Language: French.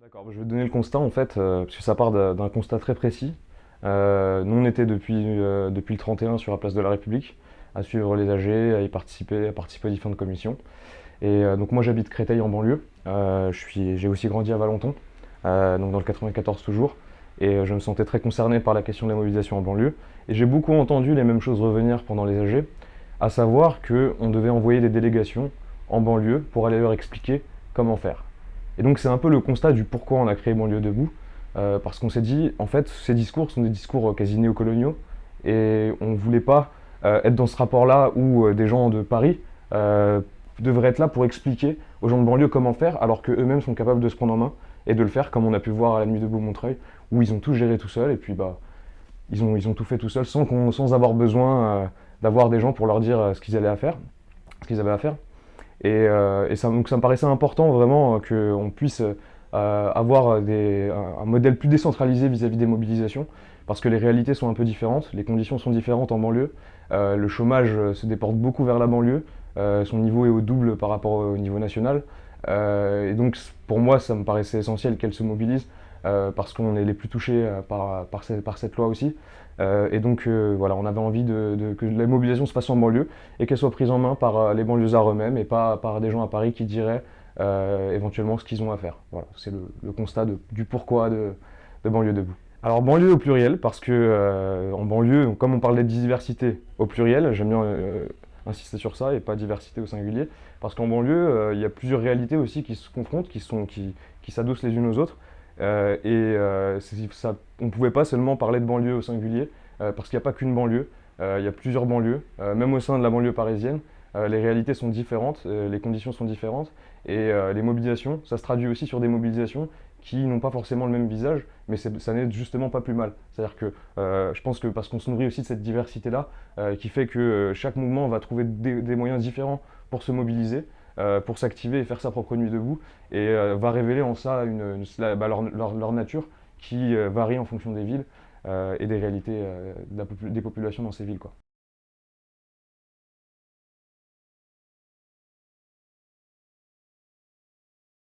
D'accord, je vais te donner le constat en fait, parce que ça part d'un constat très précis. Nous, on était depuis le 31 sur la place de la République, à suivre les AG, à participer aux différentes commissions. Donc moi, j'habite Créteil en banlieue. J'ai aussi grandi à Valenton, donc dans le 94 toujours. Je me sentais très concerné par la question de la mobilisation en banlieue. Et j'ai beaucoup entendu les mêmes choses revenir pendant les AG, à savoir qu'on devait envoyer des délégations en banlieue pour aller leur expliquer comment faire. Et donc c'est un peu le constat du pourquoi on a créé Banlieue Debout, parce qu'on s'est dit, en fait, ces discours sont des discours quasi néocoloniaux, et on ne voulait pas être dans ce rapport-là où des gens de Paris euh, devraient être là pour expliquer aux gens de banlieue comment faire, alors qu'eux-mêmes sont capables de se prendre en main et de le faire, comme on a pu voir à la Nuit debout Montreuil, où ils ont tout géré tout seuls, et puis ils ont tout fait tout seuls sans avoir besoin d'avoir des gens pour leur dire ce qu'ils avaient à faire. Donc ça me paraissait important vraiment qu'on puisse avoir un modèle plus décentralisé vis-à-vis des mobilisations, parce que les réalités sont un peu différentes, les conditions sont différentes en banlieue. Le chômage se déporte beaucoup vers la banlieue, son niveau est au double par rapport au niveau national. Et donc pour moi, ça me paraissait essentiel qu'elle se mobilise, parce qu'on est les plus touchés par cette loi aussi. Voilà, on avait envie que la mobilisation se fasse en banlieue et qu'elle soit prise en main par les banlieusards eux-mêmes et pas par des gens à Paris qui diraient éventuellement ce qu'ils ont à faire. Voilà, c'est le constat du pourquoi de Banlieue Debout. Alors banlieue au pluriel, parce que en banlieue, comme on parlait de diversité au pluriel, j'aime bien insister sur ça et pas diversité au singulier, parce qu'en banlieue, il y a plusieurs réalités aussi qui se confrontent, qui s'adossent les unes aux autres. On ne pouvait pas seulement parler de banlieue au singulier, parce qu'il n'y a pas qu'une banlieue, il y a plusieurs banlieues, même au sein de la banlieue parisienne. Les réalités sont différentes, les conditions sont différentes, les mobilisations, ça se traduit aussi sur des mobilisations qui n'ont pas forcément le même visage, mais ça n'est justement pas plus mal. C'est-à-dire que je pense que parce qu'on se nourrit aussi de cette diversité-là, qui fait que chaque mouvement va trouver des moyens différents pour se mobiliser, pour s'activer et faire sa propre nuit debout, va révéler en ça leur nature qui varie en fonction des villes et des réalités des populations dans ces villes, quoi.